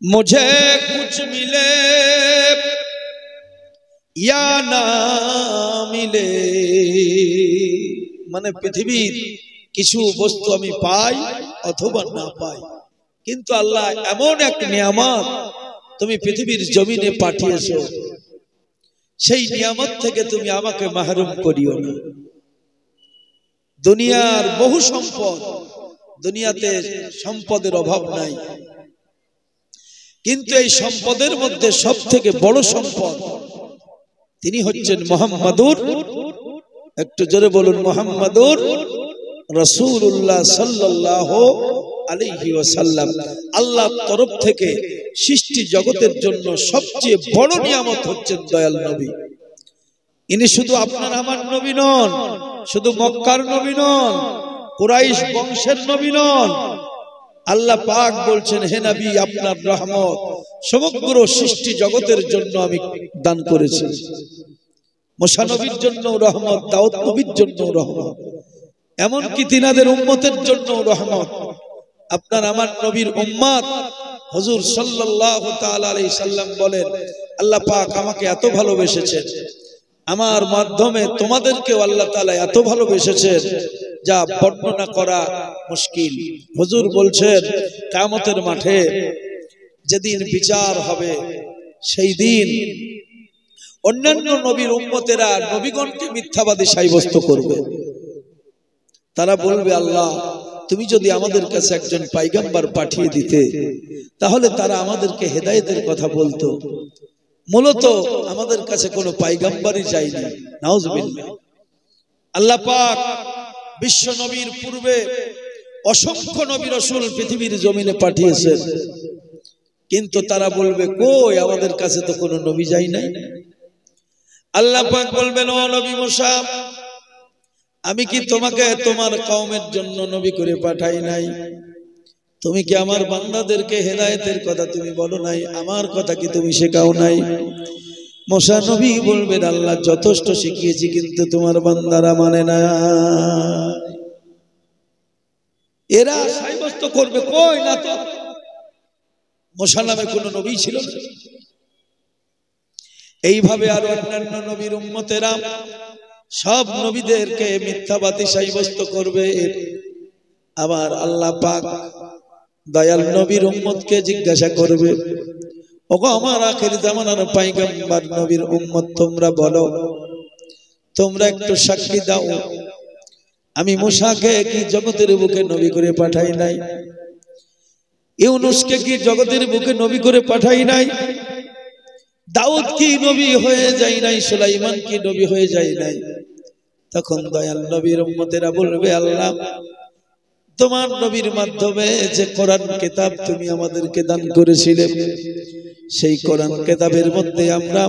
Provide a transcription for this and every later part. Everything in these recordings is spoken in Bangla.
मुझे कुछ मिले या ना मिले माने पृथिवीर किछु बस्तु आमी पाई अथवा ना पाई किन्तु आल्लाह एमन एक नियामत तुमी पृथिवीर जमीने पाठिয়েছো সেই নিয়ামত থেকে তুমি আমাকে মাহরুম করিও না। দুনিয়ার বহু সম্পদ, দুনিয়াতে সম্পদের অভাব নাই, কিন্তু এই সম্পদের মধ্যে সবথেকে বড় সম্পদ তিনি হচ্ছেন মুহাম্মাদুর, একটু জোরে বলুন, মুহাম্মাদুর রাসূলুল্লাহ সাল্লাল্লাহু আলাইহি ওয়াসাল্লাম। আল্লাহর তরফ থেকে সৃষ্টি জগতের জন্য সবচেয়ে বড় নিয়ামত হচ্ছেন দয়াল নবী। ইনি শুধু আপনার আমার নবী নন, শুধু মক্কার নবী নন, কুরাইশ বংশের নবী নন। আল্লাহ পাক বলছেন, হে নবী, আপনার রহমত সমগ্র সৃষ্টি জগতের জন্য আমি দান করেছি। মুসা নবীর জন্য রহমত, দাউদ নবীর জন্য রহমত, এমনকি তিনাদের উম্মতের জন্য রহমত। আপনার আমার নবীর উম্মত হুজুর সাল্লাল্লাহু তাআলা আলাইহি সাল্লাম বলেন, আল্লাহ পাক আমাকে এত ভালোবেসেছেন, আমার মাধ্যমে তোমাদেরকেও আল্লাহ তাআলা এত ভালোবেসেছেন যা বর্ণনা করা মুশকিল। হুজুর বলছেন, কিয়ামতের মাঠে যেদিন বিচার হবে সেই দিন অন্যান্য নবীর উম্মতেরা নবীগণকে মিথ্যাবাদী সাব্যস্ত করবে। তারা বলবে, আল্লাহ তুমি যদি আমাদের কাছে একজন পয়গম্বর পাঠিয়ে দিতে তাহলে তারা আমাদেরকে হেদায়েতের কথা বলতো। মূলত আমাদের কাছে কোনো পয়গম্বরই যায়নি, নাউজুবিল্লাহ। আল্লাহ পাক বিশ্ব নবীর পূর্বে অসংখ্য নবী রাসূল পৃথিবীর জমিনে পাঠিয়েছেন, কিন্তু তারা বলবে, কই আমাদের কাছে তো কোনো নবী যায় নাই। আল্লাহ পাক বলবেন, ও নবী মুসা, আমি কি তোমাকে তোমার কওমের জন্য নবী করে পাঠাই নাই? তুমি কি আমার বান্দাদেরকে হেদায়েতের কথা তুমি বলো নাই? আমার কথা কি তুমি শেখাও নাই? মুসা নবী বলবেন, আল্লাহ যথেষ্ট শিখিয়েছি, কিন্তু তোমার বান্দারা মানে না। এরা সাব্যস্ত করবে, কই না তো মুসা নামে কোন নবী ছিল না। এইভাবে আর অন্যান্য নবীর উম্মতেরা সব নবীদেরকে মিথ্যাবাদী সাব্যস্ত করবে। আবার আল্লাহ পাক দয়াল নবীর উম্মতকে জিজ্ঞাসা করবে, ওগো আমার আখির জামানার পয়গম্বর নবীর উম্মত, তোমরা বলো, তোমরা একটু সাক্ষী দাও, আমি মুসাকে কি জগতের বুকে নবী করে পাঠাই নাই? ইউনূসকে কি জগতের বুকে নবী করে পাঠাই নাই? দাউদ কি নবী হয়ে যায় নাই? সুলাইমান কি নবী হয়ে যায় নাই? তখন দয়াল নবীর উম্মতেরা বলবে, আল্লাহ তোমার নবীর মাধ্যমে যে কোরআন কিতাব তুমি আমাদেরকে দান করেছিলে, সেই কোরআন কিতাবের মধ্যে আমরা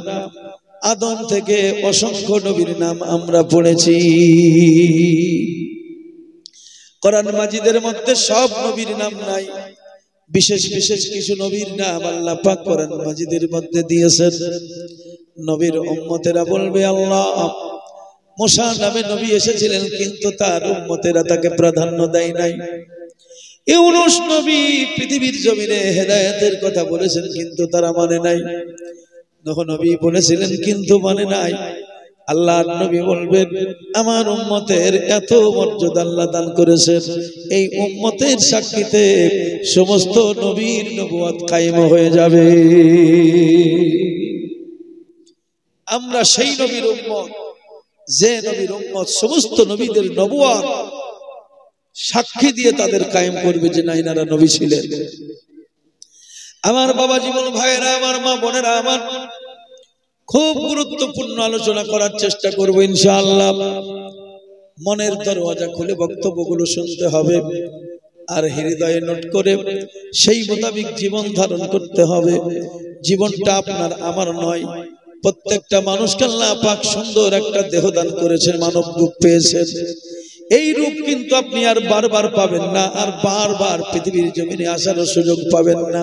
আদম থেকে অসংখ্য নবীর নাম আমরা পড়েছি। কোরআন মাজিদের মধ্যে সব নবীর নাম নাই, বিশেষ বিশেষ কিছু নবীর নাম আল্লাহ পাক কোরআন মাজিদের মধ্যে দিয়েছেন। নবীর উম্মতেরা বলবে, আল্লাহ মুসা নামে নবী এসেছিলেন, কিন্তু তার উম্মতেরা তাকে প্রাধান্য দেয় নাই। ইউনূস নবী পৃথিবীর জমিনে হেদায়েতের কথা বলেছেন, কিন্তু তারা মানে নাই। নূহ নবী বলেছিলেন, কিন্তু মানে নাই। আল্লাহর নবী বলবেন, আমার উম্মতের এত মর্যাদা আল্লাহ দান করেছেন, এই উম্মতের সাক্ষীতে সমস্ত নবীর নবুয়ত কায়েম হয়ে যাবে। আমরা সেই নবীর উম্মত, যে নবীর উম্মত সমস্ত নবীদের নবুয়ত সাক্ষী দিয়ে তাদের কায়েম করবে যে না, ইনারা নবী ছিলেন। আমার বাবা জীবন ভাইয়েরা, আমার মা বোনেরা, আমার খুব গুরুত্বপূর্ণ আলোচনা করার চেষ্টা করব ইনশাআল্লাহ। মনের দরওয়াজা খুলে বক্তব্যগুলো শুনতে হবে, আর হৃদয়ে নোট করে সেই মোতাবেক জীবন ধারণ করতে হবে। জীবনটা আপনার আমার নয়, প্রত্যেকটা মানুষকে আল্লাহ পাক সুন্দর একটা দেহ দান করেছেন, মানব রূপ পেয়েছেন। এই রূপ কিন্তু আপনি আর বারবার পাবেন না, আর বারবার পৃথিবীর জমিনে আসার সুযোগ পাবেন না।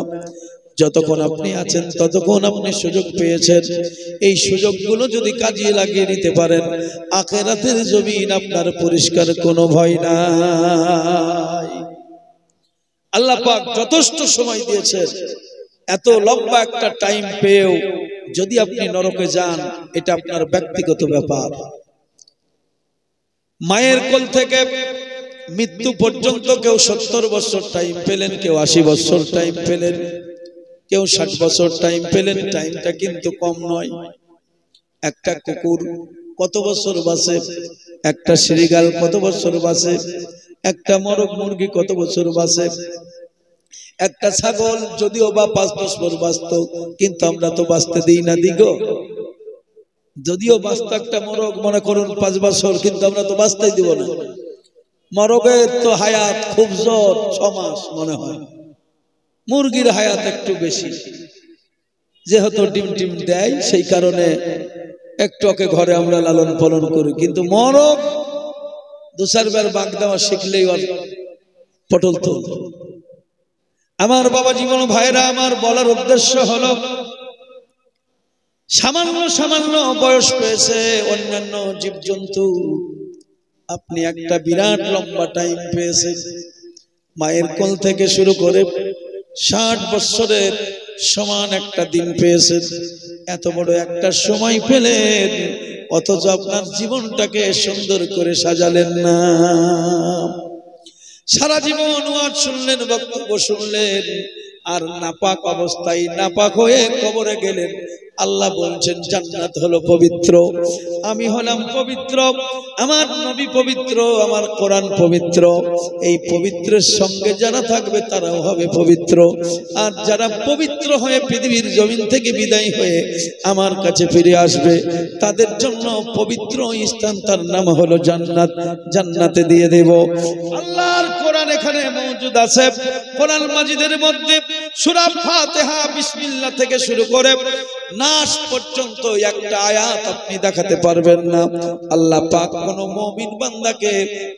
যতক্ষণ আপনি আছেন ততক্ষণ আপনি সুযোগ পেয়েছেন। এই সুযোগগুলো যদি কাজে লাগিয়ে নিতে পারেন, আখিরাতের জমিন আপনার পরিষ্কার, কোনো ভয় নাই। আল্লাহ পাক যথেষ্ট সময় দিয়েছেন, এত লম্বা একটা টাইম পেয়েও যদি আপনি নরকে যান, এটা আপনার ব্যক্তিগত ব্যাপার। মায়ের কোল থেকে মৃত্যু পর্যন্ত কেউ 70 বছর টাইম পেলেন, কেউ 80 বছর টাইম পেলেন, কেউ 60 বছর টাইম পেলেন। টাইমটা কিন্তু কম নয়। একটা কুকুর কত বছর বাঁচে, একটা শ্রীগাল কত বছর বাঁচে, একটা মরক মুরগি কত বছর বাঁচে, একটা ছাগল যদিও বা 5-10 বছর বাঁচত, কিন্তু আমরা তো বাঁচতে দিই না। দিগো যদিও বাঁচত একটা মরক, মনে করুন 5 বছর, কিন্তু আমরা তো বাঁচতেই দিব না। মরগের তো হায়াত খুব জোর 6 মাস মনে হয়, মুরগির হায়াত একটু বেশি, যেহেতু ডিম টিম দেয় সেই কারণে একটু ওকে ঘরে আমরা লালন পালন করি। কিন্তু মরগ 2-4 বার বাগ দেওয়া শিখলেই পটল তো। আমার বাবা জীবন ভাইরা, আমার বলার উদ্দেশ্য হলো, সামান্য সামান্য বয়স পেয়েছে অন্যান্য জীবজন্তু, আপনি একটা বিরাট লম্বা টাইম পেয়েছেন। মায়ের কোল থেকে শুরু করে 60 বছরের সমান একটা দিন পেয়েছেন। এত বড় একটা সময় পেলেন, অথচ আপনার জীবনটাকে সুন্দর করে সাজালেন না। সারা জীবন ওয়াজ শুনলেন, বক্তব্য শুনলেন, আর নাপাক অবস্থায় নাপাক হয়ে কবরে গেলেন। আল্লাহ বলছেন জান্নাত হলো পবিত্র, আমি হলাম পবিত্র, আমার নবী পবিত্র, আমার কোরআন পবিত্র। এই পবিত্রের সঙ্গে যারা থাকবে তারাও হবে পবিত্র। আর যারা পবিত্র হয়ে পৃথিবীর জমিন থেকে বিদায় হয়ে আমার কাছে ফিরে আসবে, তাদের জন্য পবিত্র স্থান, তার নাম হলো জান্নাত। জান্নাতে দিয়ে দেব। আল্লাহর কোরআন এখানে মওজুদ আছে। কোরআন মাজিদের মধ্যে সূরা ফাতিহা বিসমিল্লাহ থেকে শুরু করে নাস পর্যন্ত একটা আয়াত আপনি দেখাতে পারবেন না আল্লাহ পাক কোন মুমিন বান্দাকে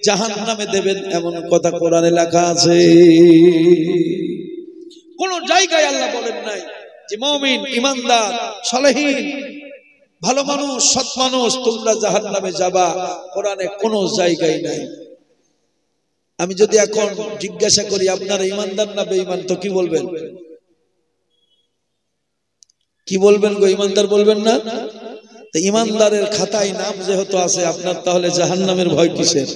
জাহান্নামে দেবেন এমন কথা কোরআনে লেখা আছে। কোন জায়গায় আল্লাহ বলেন নাই যে মুমিন, ঈমানদার, সালেহীন, ভালো মানুষ, সৎ মানুষ তোমরা জাহান্নামে যাবা। কোরআনে কোন জায়গায় নাই। আমি যদি এখন জিজ্ঞাসা করি আপনারা ঈমানদার না বেঈমান, তো কি বলবেন? কি বলবেন গো? ঈমানদার বলবেন না? তো ঈমানদারের খাতায় নাম যেহেতু আছে আপনার, তাহলে জাহান্নামের ভয় কিসের?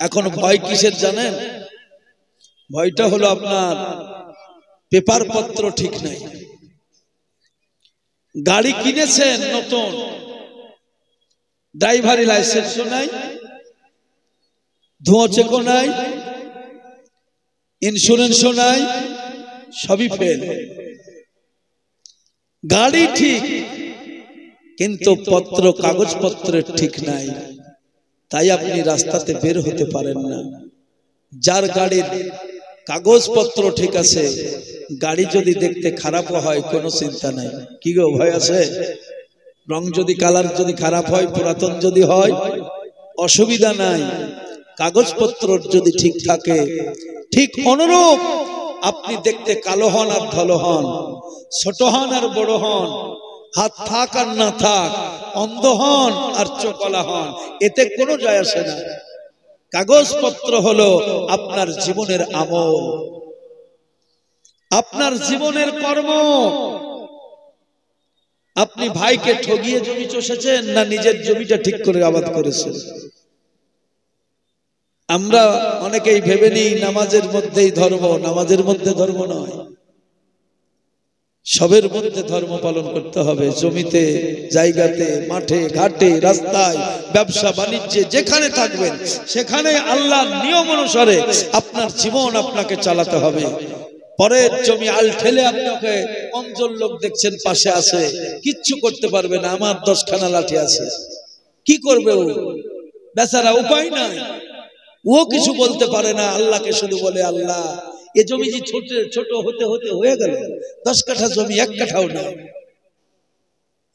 এখন ভয় কিসের জানেন? ভয়টা হলো আপনার পেপার পত্র ঠিক নাই। গাড়ি কিনেছেন নতুন, ড্রাইভারি লাইসেন্সও নাই, ধোঁয়া চেকও নাই, ইন্স্যুরেন্সও নাই, সবই ফেল। গাড়ি ঠিক, কিন্তু পত্র কাগজপত্রের ঠিক নাই, তাই আপনি রাস্তাতে বের হতে পারেন না। যার গাড়ির কাগজপত্র ঠিক আছে, গাড়ি যদি দেখতে খারাপ হয় কোনো চিন্তা নাই। কি গো, ভয় আছে? রং যদি, কালার যদি খারাপ হয়, পুরাতন যদি হয়, অসুবিধা নাই। কাগজপত্র যদি ঠিক থাকে, ঠিক অনুরূপ আপনি দেখতে কালো হন আর ধলো হন, ছোট হন আর বড় হন, হাত থাক আর না থাক, অন্ধ হন আর চোখলা হন, এতে কোনো যায় আসে না। কাগজপত্র হলো আপনার জীবনের আমল, আপনার জীবনের কর্ম। আপনি ভাইকে ঠগিয়ে জমি চষেছেন না নিজের জমিটা ঠিক করে আবাদ করেছেন? আমরা অনেকেই ভেবে নিই নামাজের মধ্যেই ধর্ম। নামাজের মধ্যে ধর্ম নয়, সবের মধ্যে ধর্ম পালন করতে হবে। জমিতে, জায়গাতে, মাঠে ঘাটে, রাস্তায়, ব্যবসা বাণিজ্যে যেখানে থাকবেন সেখানে আল্লাহর নিয়ম অনুসারে আপনার জীবন আপনাকে চালাতে হবে। পরের জমি আল ঠেলে আপনাকে অঞ্চল লোক দেখছেন পাশে আছে, কিচ্ছু করতে পারবে না। আমার 10খানা লাঠি আছে, কি করবে ও বেচারা? উপায় নাই, ও কিছু বলতে পারে না। আল্লাহকে শুধু বলে আল্লাহ। এ জমি যে ছোট ছোট হতে হতে হয়ে গেল 10 কাঠা জমি, 1 কাঠাও না।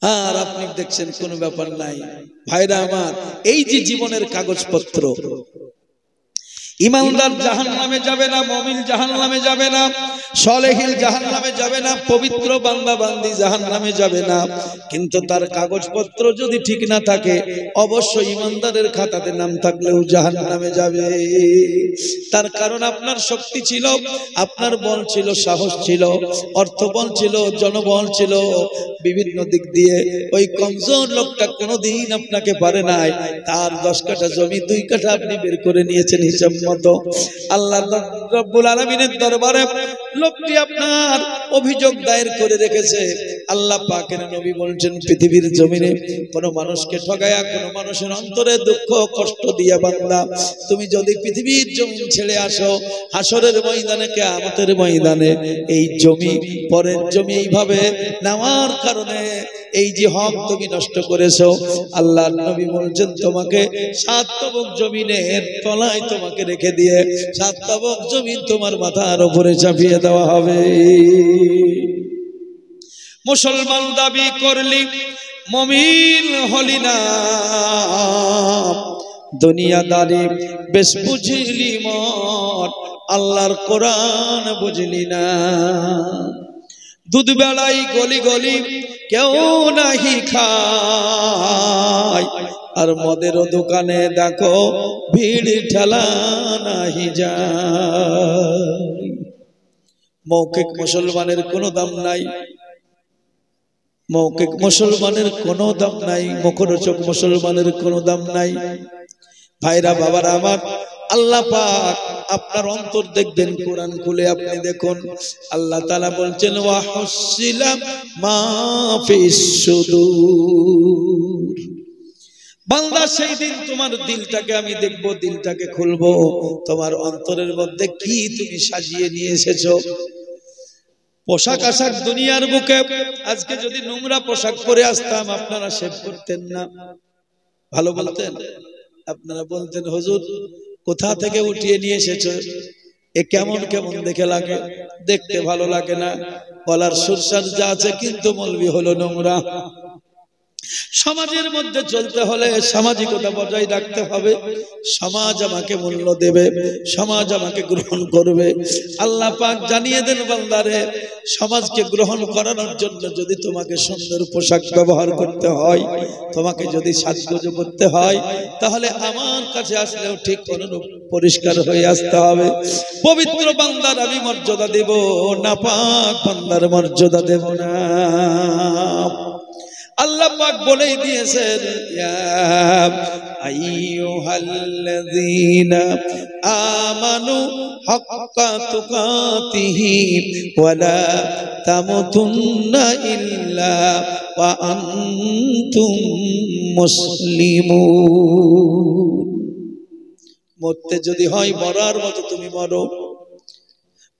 আর আপনি দেখছেন কোনো ব্যাপার নাই। ভাইরা আমার, এই যে জীবনের কাগজপত্র, ইমানদার জাহান্নামে যাবে না, মুমিন জাহান্নামে যাবে না, সালেহীন জাহান্নামে যাবে না, পবিত্র বান্দা বান্দি জাহান্নামে যাবে না। কিন্তু তার কাগজপত্র যদি ঠিক না থাকে, অবশ্যই ইমানদারের খাতাতে নাম থাকলেও জাহান্নামে যাবে। তার কারণ আপনার শক্তি ছিল, আপনার বল ছিল, সাহস ছিল, অর্থবল ছিল, জনবল ছিল, বিভিন্ন দিক দিয়ে ওই কমজোর লোকটা কোনোদিন আপনাকে পারে নাই। তার 10 কাঠা জমি 2 কাঠা আপনি বের করে নিয়েছেন হিসাব মতো। আল্লাহ রাব্বুল আলামিনের দরবারে লোকটি আপনার অভিযোগ দায়ের করে রেখেছে। আল্লাহ পাকের নবী বলছেন, পৃথিবীর জমিনে কোন মানুষকে ঠগায়া, কোন মানুষের অন্তরে দুঃখ কষ্ট দিয়া বান্দা তুমি যদি পৃথিবীর জমিন ছেড়ে আসো, হাসরের ময়দানে, কিয়ামতের ময়দানে এই জমি পরের জমি এইভাবে নেওয়ার কারণে এই যে হক তুমি নষ্ট করেছো, আল্লাহর নবী বলছেন তোমাকে 7 তবক জমিনের তলায় তোমাকে রেখে দিয়ে 7 তবক জমিন তোমার মাথার উপরে চাপিয়ে দেওয়া হবে। মুসলমান দাবি করলি, মুমিন হলি না, দুনিয়াদারি বেশ বুঝলি মত, আল্লাহর কোরআন বুঝলি না। দুধ বেলাই গলি গলি কেউ নাহি খায়, আর মদের দোকানে দেখো ভিড় ঠেলা নাহি যায়। মৌখিক মুসলমানের কোনো দাম নাই, মৌখিক মুসলমানের কোনো দাম নাই, মুখরোচক মুসলমানের কোনো দাম নাই। ভাইরা বাবারা আমার, আল্লাহ পাক আপনার অন্তর দেখবেন, কোরআন খুলে আপনি দেখুন, আল্লাহ তাআলা বলছেন ওয়া হুসিলা মা ফিস সুদূর। বান্দা সেই দিন তোমার দিলটাকে আমি দেখব, দিলটাকে খুলবো, তোমার অন্তরের মধ্যে কি তুমি সাজিয়ে নিয়ে এসেছো। পোশাক আশাক দুনিয়ার বুকে আজকে যদি নোংরা পোশাক পরে আসতাম, আপনারা শেভ করতেন না, ভালো বলতেন। আপনারা বলতেন হুজুর কোথা থেকে উঠিয়ে নিয়ে এসেছো, এ কেমন কেমন দেখে লাগে, দেখতে ভালো লাগে না, গলার সুরসার যা আছে, কিন্তু মৌলবি হলো নোংরা। সমাজের মধ্যে চলতে হলে সামাজিকতা বজায় রাখতে হবে, সমাজ আমাকে মূল্য দেবে, সমাজ আমাকে গ্রহণ করবে। আল্লাহ পাক জানিয়ে দেন বান্দারে, সমাজকে গ্রহণ করানোর জন্য যদি তোমাকে সুন্দর পোশাক ব্যবহার করতে হয়, তোমাকে যদি সাজগোজ করতে হয়, তাহলে আমার কাছে আসলেও ঠিক অনুরূপ পরিষ্কার হয়ে আসতে হবে। পবিত্র বান্দার আমি মর্যাদা দেব, নাপাক বান্দার মর্যাদা দেব না। আল্লাহ পাক বলেই দিয়েছেন ইয়া আইয়ুহাল্লাযীনা আমানু হাক্কা তুকাতিহি ওয়া লা তামুতুন্না ইল্লা ওয়া আনতুম মুসলিমুন। মরতে যদি হয় মরার মতো তুমি মরো,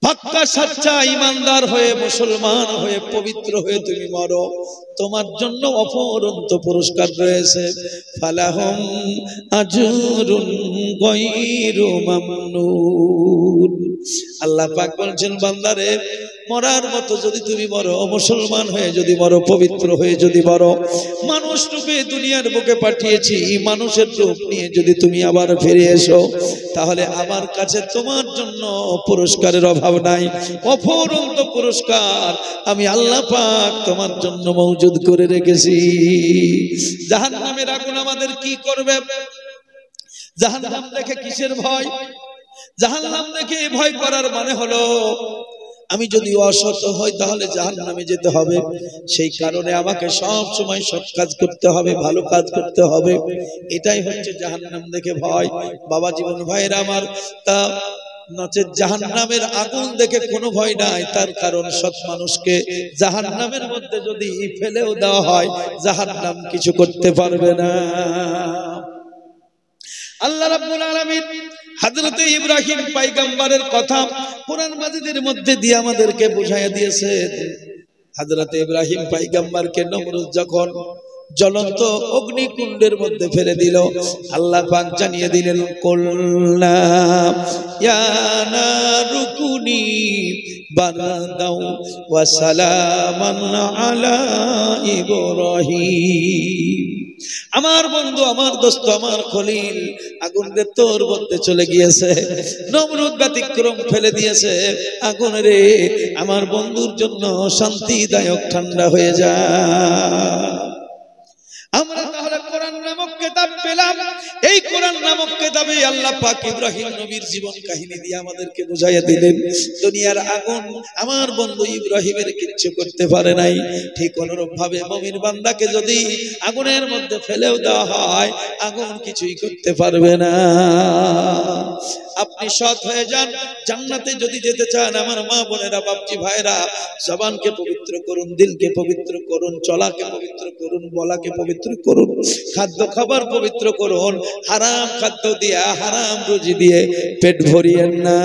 পাক্কা সচ্চা ইমানদার হয়ে, মুসলমান হয়ে, পবিত্র হয়ে তুমি মরো, তোমার জন্য অপরন্ত পুরস্কার রয়েছে। ফালাহুম আজরুন গায়রু মামনুন। আল্লাহ পাক বলছেন বান্দারে, মরার মতো যদি তুমি মরো, মুসলমান হয়ে যদি মরো, পবিত্র হয়ে যদি মরো, মানুষ রূপে দুনিয়ার বুকে পাঠিয়েছি, মানুষের রূপ নিয়ে যদি তুমি আবার ফিরে এসো, তাহলে আমার কাছে তোমার জন্য পুরস্কারের অভাব নাই। অফুরন্ত পুরস্কার আমি আল্লাহ পাক তোমার জন্য মওজুদ করে রেখেছি। জাহান্নামের আগুন আমাদের কি করবে? জাহান্নাম দেখে কিসের ভয়? জাহান্নাম দেখে ভয় করার মানে হলো আমি যদি অসৎ হই তাহলে জাহান্নামে যেতে হবে, সেই কারণে আমাকে সব সময় সৎ কাজ করতে হবে, ভালো কাজ করতে হবে। এটাই হচ্ছে জাহান্নাম দেখে ভয়। বাবা জীবন ভাইরা আমার, তা নচেত জাহান্নামের আগুন দেখে কোনো ভয় নাই। তার কারণ সৎ মানুষকে জাহান্নামের মধ্যে যদি ফেলেও দেওয়া হয়, জাহান্নাম কিছু করতে পারবে না। আল্লাহ রাব্বুল আলামিন হযরত ইব্রাহিম পয়গম্বরের কথা কোরআন মাজিদের মধ্যে দিয়ে আমাদেরকে বুঝাইয়া দিয়েছেন। হযরত ইব্রাহিম পয়গম্বরকে নমরুদ যখন জ্বলন্ত অগ্নিকুণ্ডের মধ্যে ফেলে দিল, আল্লাহ পাক জানিয়ে দিলেন কুলনা ইয়া নারু কুনি বারদাও ওয়া সালামান আলা ইব্রাহিম। আমার বন্ধু, আমার দোস্ত, আমার খলিল আগুনের তোর মধ্যে চলে গিয়েছে। নমরুদ ব্যতিক্রম ফেলে দিয়েছে। আগুন রে আমার বন্ধুর জন্য শান্তিদায়ক ঠান্ডা হয়ে যায়। আমরা তাহলে কোরআন নামক কিতাব পেলাম। এই কোরআন নামক কিতাবে আল্লাহ পাক ইব্রাহিম নবীর জীবন কাহিনী দিয়ে আমাদেরকে বুঝাইয়া দিলেন দুনিয়ার আগুন আমার বন্ধু ইব্রাহিমের কিচ্ছু করতে পারে নাই। ঠিক অনুরূপ ভাবে মুমিন বান্দাকে যদি আগুনের মধ্যে ফেলেও দেওয়া হয়, আগুন কিছুই করতে পারবে না। আপনি সৎ হয়ে যান, জান্নাতে যদি যেতে চান আমার মা বোনেরা, বাপজি ভাইরা, জবানকে পবিত্র করুন, দিলকে পবিত্র করুন, চলাকে পবিত্র করুন, বলাকে পবিত্র করুন, খাদ্য খাবার পবিত্র করুন। হারাম খাদ্য দিয়া, হারাম রুজি দিয়ে পেট ভরিয়েন না।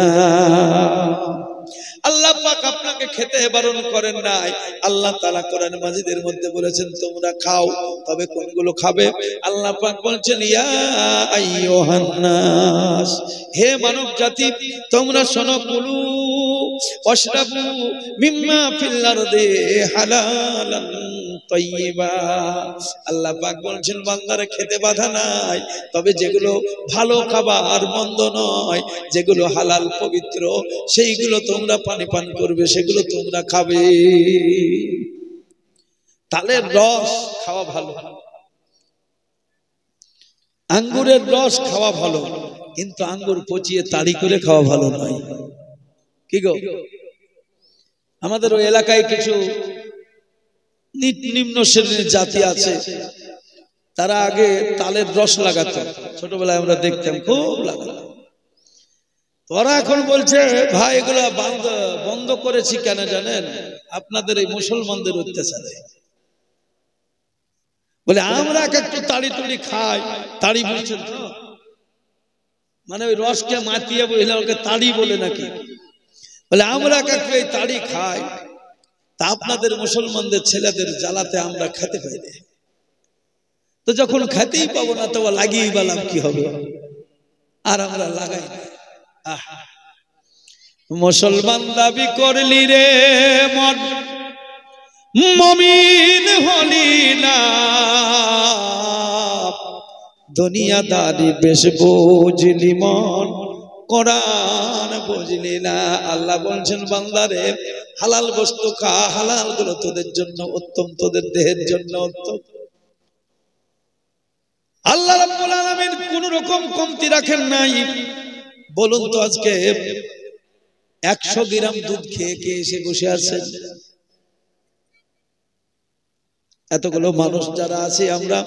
আল্লাহ পাক আপনাকে খেতে বারণ করেন নাই। আল্লাহ তাআলা কোরআন মাজিদের মধ্যে বলেছেন তোমরা খাও, তবে কোনগুলো খাবে? আল্লাহ পাক বলছেন ইয়া আইয়ুহান নাস, হে মানব জাতি তোমরা শোনো, কুলু ওয়াশরাবু মিম্মা ফিল আরদি হালালান তাইয়্যিবা। আল্লাহ পাক বলছেন বান্দারে খেতে বাধা নাই, তবে যেগুলো ভালো খাবার, মন্দ নয়, যেগুলো হালাল পবিত্র, সেইগুলো তোমরা পানি পান করবে, সেগুলো তোমরা খাবে। তালের রস খাওয়া ভালো, আঙ্গুরের রস খাওয়া ভালো, কিন্তু আঙ্গুর পচিয়ে তাড়ি করে খাওয়া ভালো নয়। কি গো, আমাদের ওই এলাকায় কিছু নিম্ন শ্রেণীর জাতি আছে, তারা আগে তালের রস লাগাতো, ছোটবেলায় আমরা দেখতাম খুব লাগাতো। ওরা এখন বলছে ভাই এগুলা বন্ধ করেছি কেন জানেন? আপনাদের এই মুসলমানদের অত্যাচারে। বলে আমরা একটু তাড়ি তুড়ি খাই, তাড়ি বলছেন তো, মানে ওই রসকে মাতিয়ে বলে ওকে তাড়ি বলে নাকি? বলে আমরা একটু এই তাড়ি খাই, তা আপনাদের মুসলমানদের ছেলেদের জ্বালাতে আমরা খেতে পাই না। তো যখন খেতেই পাবো না তো লাগিয়ে পেলাম কি হবে, আর আমরা লাগাই না। মুসলমান দাবি করলি রে মন, মুমিন হলি না, দুনিয়াদারি বেশ বুঝলি মন, কোরআন বুঝলি না। আল্লাহ বলছেন বান্দারে হালাল বস্তু খা, হালাল গুলো তোদের জন্য উত্তম, তোদের দেহের জন্য উত্তম। আল্লাহ রাব্বুল আলামিন কোন রকম কমতি রাখেন নাই। বলুন তো আজকে 100 গ্রাম দুধ খেয়ে কে এসে বসে আছেন? এতগুলো মানুষ যারা আছে আমরা,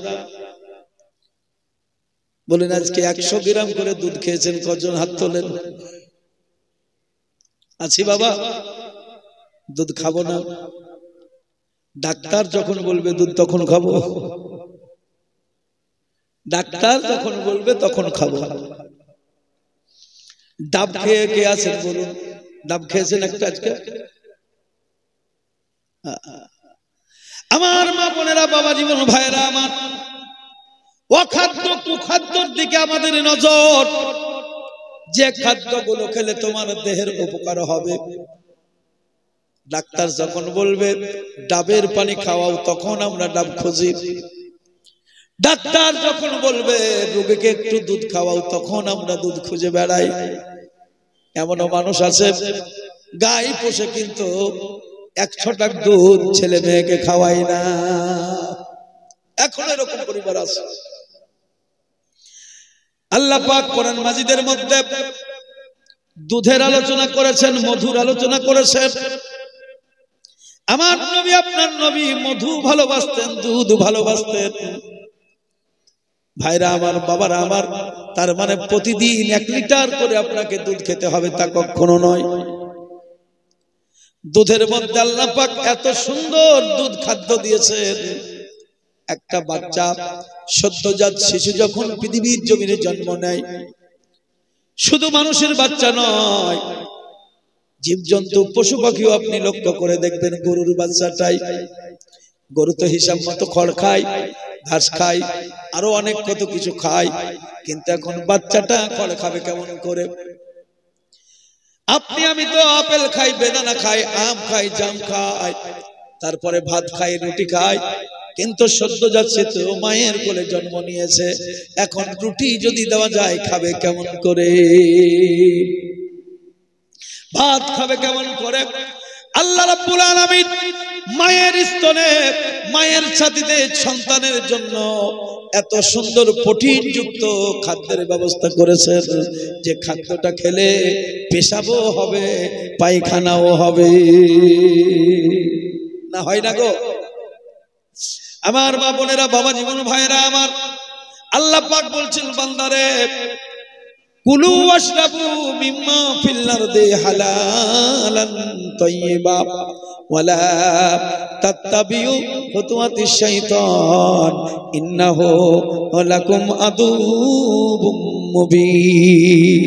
বলেন আজকে 100 গ্রাম করে দুধ খেয়েছেন কজন? হাত তোলেন। আছি বাবা, দুধ খাবো না। ডাক্তার যখন বলবে দুধ তখন খাবো, ডাক্তার যখন বলবে তখন খাবো। ডাব খেয়ে কে আছেন বলুন? ডাব খেয়েছেন একটা আজকে? আমার মা বোনেরা, বাবা জীবন ভাইরা আমার, অখাদ্য কুখাদ্যর দিকে আমাদের নজর। যে খাদ্যগুলো খেলে তোমার দেহের উপকার হবে, ডাক্তার যখন বলবে ডাবের পানি খাওয়াও, তখন আমরা ডাব খুঁজি। ডাক্তার যখন বলবে রোগীকে একটু দুধ খাওয়াও, তখন আমরা দুধ খুঁজে বেড়াই। এমনও মানুষ আছে গাই পোষে কিন্তু 1 ছটাক দুধ ছেলে মেয়েকে খাওয়াই না। এখন এরকম পরিবার আছে। আল্লাহ পাক কোরআন মাজিদের মধ্যে দুধের আলোচনা করেছেন, মধুর আলোচনা করেছেন। আমার নবী, আপনার নবী মধু ভালোবাসতেন, দুধ ভালোবাসতেন। ভাইরা আমার, বাবারা আমার, তার মানে প্রতিদিন 1 লিটার করে আপনাকে দুধ খেতে হবে তা কখনো নয়। দুধের মধ্যে আল্লাহ পাক এত সুন্দর দুধ খাদ্য দিয়েছেন। একটা বাচ্চা, সদ্যজাত শিশু যখন পৃথিবীর জমিনে জন্ম নেয়, শুধু মানুষের বাচ্চা নয়, জীবজন্তু পশু পাখিও আপনি লক্ষ্য করে দেখবেন, গরুর বাচ্চাটাই, গরু তো হিসাব মতো খড় খায়, ঘাস খায়, আরো অনেক কত কিছু খায়, কিন্তু এখন বাচ্চাটা খড় খাবে কেমন করে? আপনি আমি তো আপেল খাই, বেদানা খাই, আম খাই, জাম খাই, তারপরে ভাত খাই, রুটি খাই, কিন্তু সদ্য যাচ্ছে তো মায়ের কোলে জন্ম নিয়েছে, এখন রুটি যদি দেওয়া যায় খাবে কেমন করে, ভাত খাবে কেমন করে? আল্লাহ রাব্বুল আলামিন মায়ের স্তনে মায়ের ছাতিতে সন্তানের জন্য এত সুন্দর প্রোটিন যুক্ত খাদ্যের ব্যবস্থা করেছেন যে খাদ্যটা খেলে পেশাবও হবে, পায়খানাও হবে। না হয় না গো আমার মা বোনেরা, বাবা জীবন ভাইরা আমার, আল্লাহ পাক বলছেন বান্দারে কুলু ওয়াশরাবু মিম্মা ফিল আরদি হালালান তাইয়্যিবা ওয়ালা তাত্তাবিউ খুতুওয়াতিশ শাইতান ইন্নাহু লাকুম আদুউম মুবিন।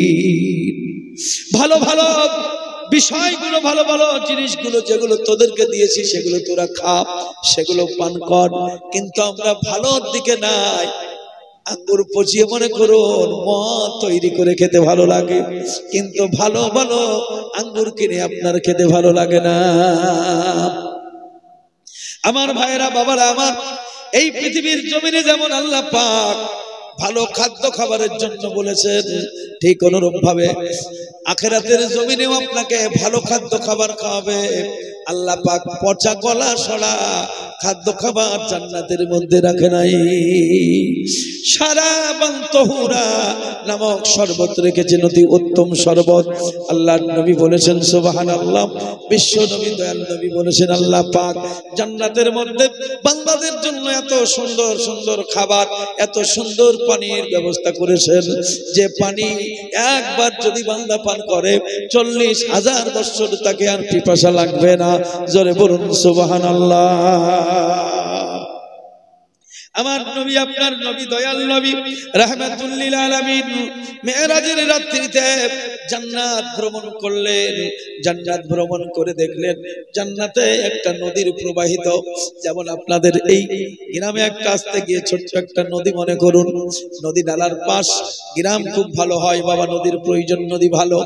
ভালো ভালো বিষয়গুলো, ভালো ভালো জিনিসগুলো যেগুলো তোদেরকে দিয়েছি সেগুলো তোরা খা, সেগুলো পান কর, কিন্তু আমরা ভালোর দিকে নাই। আঙ্গুর পচিয়ে মনে করুন মদ তৈরি করে খেতে ভালো লাগে, কিন্তু ভালো ভালো আঙ্গুর কিনে আপনার খেতে ভালো লাগে না। আমার ভাইয়েরা, বাবারা আমার, এই পৃথিবীর জমিনে যেমন আল্লাহ পাক ভালো খাদ্য খাবারের জন্য বলেছেন, ঠিক অনুরূপ ভাবে আখিরাতের জমিনেও আপনাকে ভালো খাদ্য খাবার খাওয়াবে। আল্লাহ পাক পচা গলা সরা খাদ্য খাবার জান্নাতের মধ্যে রাখে নাই। শারাবান তাহুরা নামক শরবত রেখেছেন, অতি উত্তম শরবত। আল্লাহর নবী বলেছেন সুবহানাল্লাহ, বিশ্ব নবী দয়াল নবী বলেছেন আল্লাহ পাক জান্নাতের মধ্যে বান্দাদের জন্য এত সুন্দর সুন্দর খাবার, এত সুন্দর পানির ব্যবস্থা করেছেন যে পানি একবার যদি বান্দা পান করে 40,000 বছর তাকে আর পিপাসা লাগবে না। জোরে বলুন সুবহানাল্লাহ। আমার নবী, আপনার নবী, দয়াল নবী রাহমাতুল লিল আলামিন মেরাজের রাত্রিতে জান্নাত ভ্রমণ করলেন। জান্নাত ভ্রমণ করে দেখলেন জান্নাতে একটা নদীর প্রবাহিত, যেমন আপনাদের এই গ্রামে একটা আসতে গিয়ে ছোট্ট একটা নদী মনে করুন, নদী নালার পাশ, গ্রাম খুব ভালো হয় বাবা, নদীর প্রয়োজন, নদী ভালো।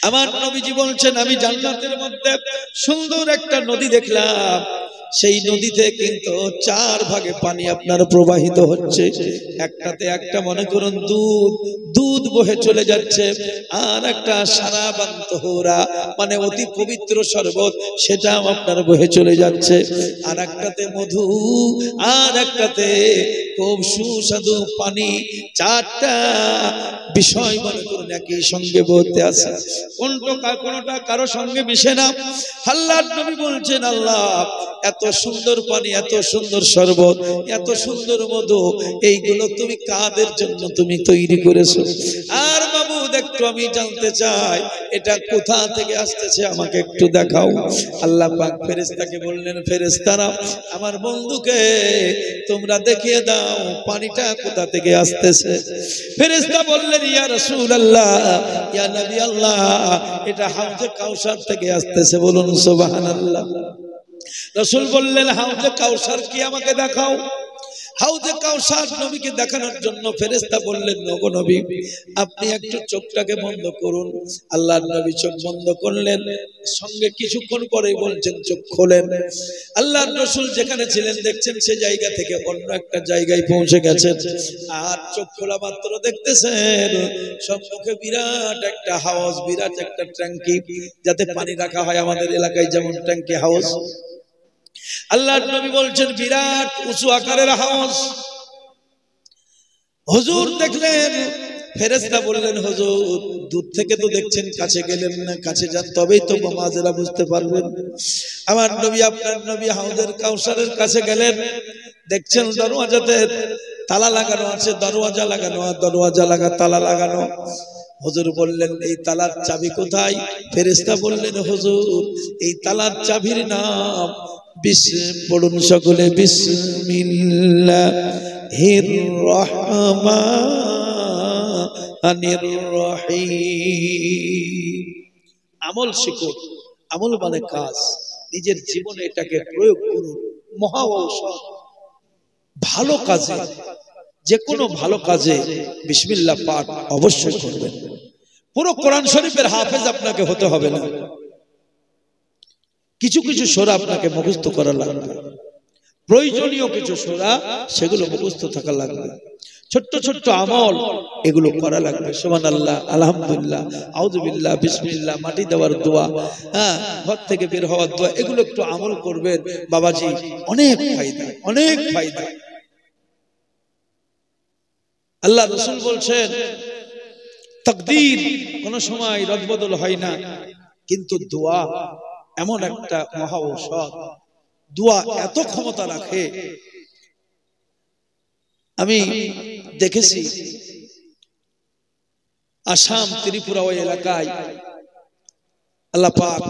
আমার নবীজি বলছেন আমি জান্নাতের মধ্যে সুন্দর একটা নদী দেখলাম, সেই নদীতে কিন্তু 4 ভাগে পানি আপনার প্রবাহিত হচ্ছে। একটাতে একটা মনে করুন দুধ বহে চলে যাচ্ছে, আর একটা শারাবান তাহুরা মানে অতি পবিত্র শরবত, সেটাও আপনার বহে চলে যাচ্ছে। আর একটাতে মধু, আর একটাতে খুব সুস্বাদু পানি। 4টা বিষয় মনে করুন একই সঙ্গে বলতে আছে, কোনটা কারো সঙ্গে মিশে না। আল্লাহর নবী বলছেন আল্লাহ এত সুন্দর পানি, এত সুন্দর শরবত, এত সুন্দর মধু, এইগুলো তুমি কাদের জন্য তুমি তৈরি করেছো? আর মাবুদ একটু আমি জানতে চাই এটা কোথা থেকে আসতেছে, আমাকে একটু দেখাও। আল্লাহ পাক ফেরেশতাকে বললেন, ফেরেশতারা আমার বন্ধুকে তোমরা দেখিয়ে দাও পানিটা কোথা থেকে আসতেছে। ফেরেশতা বললেন ইয়া রাসূলুল্লাহ, ইয়া নবী আল্লাহ, এটা হাউজে কাউসার থেকে আসতেছে। বলুন সুবহানাল্লাহ। রাসূল বললেন হাউজে কাউসার কি, আমাকে দেখাও। হাউজে কাউসার নবীকে দেখানোর জন্য ফেরেশতা বললেন ওগো নবী আপনি একটু চোখটাকে বন্ধ করুন। আল্লাহর নবী চোখ বন্ধ করলেন, সঙ্গে কিছুক্ষণ পরেই বলছেন চোখ খোলেন। আল্লাহর রাসূল যেখানে ছিলেন দেখছেন সে জায়গা থেকে অন্য একটা জায়গায় পৌঁছে গেছেন, আর চোখ খোলা মাত্র দেখতেছেন সম্মুখে বিরাট একটা হাউস, বিরাট একটা ট্যাঙ্কি, যাতে পানি রাখা হয় আমাদের এলাকায় যেমন ট্যাঙ্কি হাউস। আল্লাহর নবী বলছেন বিরাট উঁচু আকারের হাউস। হুজুর দেখলেন, ফেরেশতা বললেন হুজুর দূর থেকে তো দেখছেন, কাছে গেলেন না, কাছে যান তবেই তো মামাজেরা বুঝতে পারবেন। আমার নবী, আপনার নবী হাউজের কাউসারের কাছে গেলেন, দেখছেন দরওয়াজাতে তালা লাগানো আছে, দরওয়াজা লাগানো, দরওয়াজা লাগা তালা লাগানো। হুজুর বললেন এই তালার চাবি কোথায়? ফেরেশতা বললেন হুজুর এই তালার চাবির নাম পড়ুন সকলে, বিসমিল্লাহির রহমানির রহিম। আমল শিখুন, আমল মানে কাজ, নিজের জীবনে এটাকে প্রয়োগ করুন। মহা ঔষধ ভালো কাজে, যে কোনো ভালো কাজে বিসমিল্লাহ পাঠ অবশ্যই করবেন। পুরো কোরআন শরীফের হাফেজ আপনাকে হতে হবে না, কিছু কিছু সূরা আপনাকে মুখস্থ করা লাগবে। প্রয়োজনীয় কিছু সূরা সেগুলো মুখস্থ থাকা লাগবে। ছোট্ট ছোট্ট আমল এগুলো করা লাগবে। সুবহানাল্লাহ, আলহামদুলিল্লাহ, আউযুবিল্লাহ, বিসমিল্লাহ, মাটি দেওয়ার দোয়া, ঘর থেকে বের হওয়ার দোয়া, এগুলো একটু আমল করবেন বাবাজি, অনেক ফায়দা, অনেক ফায়দা। আল্লাহ রাসূল বলছেন তাকদীর কোন সময় রদবদল হয় না, কিন্তু দোয়া এমন একটা মহা ঔষধ, দোয়া এত ক্ষমতা রাখে। আমি দেখেছি আসাম ত্রিপুরা ওই এলাকায় আল্লাহ পাক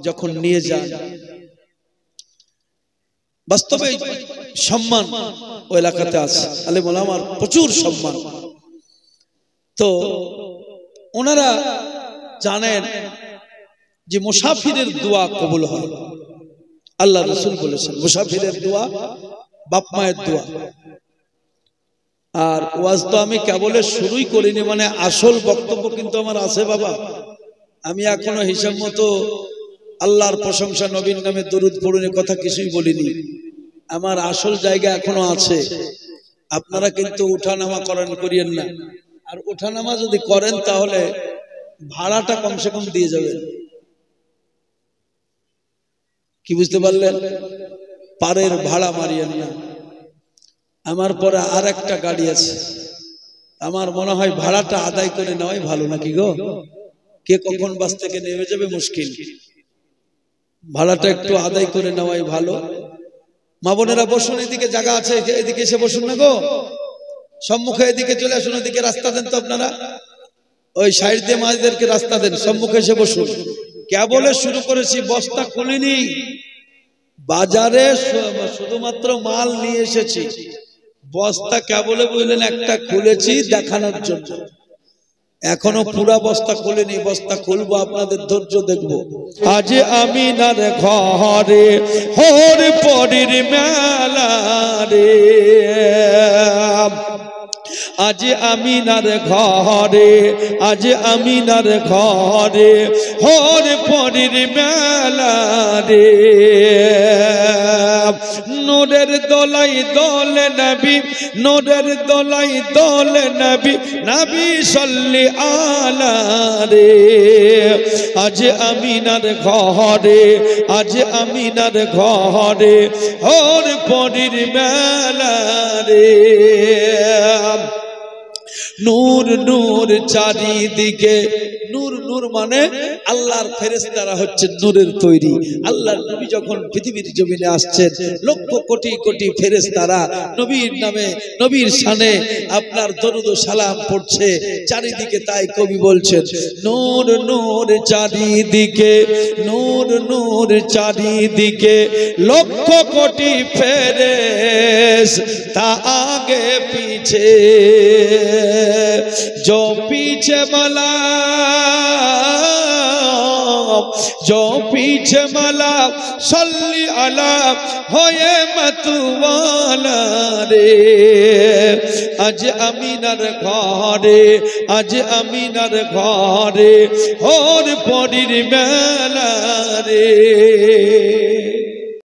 যখন নিয়ে যান, বাস্তবে সম্মান ওই এলাকাতে আছে, আলেম ওলামার প্রচুর সম্মান। তো ওনারা জানেন যে মুসাফিরের দোয়া কবুল হয়। আল্লাহ রাসূল বলেছেন মুসাফিরের দোয়া বাপ মায়ের দোয়া। আর ওয়াজ তো আমি কেবলের শুরুই করিনি, মানে আসল বক্তব্য কিন্তু আমার আছে বাবা। আমি এখনো হিসাব মতো আল্লাহর প্রশংসা, নবীর নামে দরুদ পড়ুন কথা কিছুই বলিনি। আমার আসল জায়গা এখনো আছে। আপনারা কিন্তু উঠানামা করিয়েন না, আর উঠানামা যদি করেন তাহলে ভাড়াটা কমসে কম দিয়ে যাবেন। কি বুঝতে পারলেন? পারের ভাড়া মারিয়েন না। আমার পরে আর একটা গাড়ি আছে, আমার মনে হয় ভাড়াটা আদায় করে নেওয়াই ভালো, নাকি গো? কে কখন বাস থেকে নেমে যাবে মুশকিল, ভাড়াটা একটু আদায় করে নেওয়াই ভালো। মা বোনেরা বসুন, এদিকে জায়গা আছে, এদিকে এসে বসুন না গো, সম্মুখে এদিকে চলে আসুন, এদিকে রাস্তা দেন তো আপনারা, ওই সাইড দিয়ে মাঝদেরকে রাস্তা দেন, সম্মুখে এসে বসুন। কেবলে শুরু করেছি, বস্তা খুলিনি, বাজারে শুধুমাত্র মাল নিয়ে এসেছি, বস্তা কেবলে বুঝলেন একটা খুলেছি দেখানোর জন্য, এখনো পুরা বস্তা খুলিনি, বস্তা খুলবো, আপনাদের ধৈর্য দেখবো। আজ আমিনার ঘরে হর পরের মেলা রে, আজ আমিনার ঘরে, আজ আমিনার ঘরে হর পরের মেলা রে, নূরের দোলাই দোলে নবী, নূরের দোলাই দোলে নবী, নবী সাল্লি আলা রে, আজ আমিনার ঘরে, আজ আমিনার ঘরে হর পরের মেলা রে। নূর নূর চারিদিকে, নূর নূর মানে আল্লাহর ফেরেশতারা হচ্ছে নূরের তৈরি। আল্লাহর নবী যখন পৃথিবীর জমিনে আসছেন, লক্ষ কোটি কোটি ফেরেশতারা নবীর নামে, নবীর শানে আপনার দরুদ ও সালাম পড়ছে চারিদিকে। তাই কবি বলছেন নূর নূর চারিদিকে, নূর নূর চারিদিকে, লক্ষ কোটি ফেরেশতা আগে পিছে, जो पीछे मला, जो पीछे मला सल्ली अला होए मतवाला रे, आज अमीनार घरे, आज अमीनार घरे होर परीर मेला रे।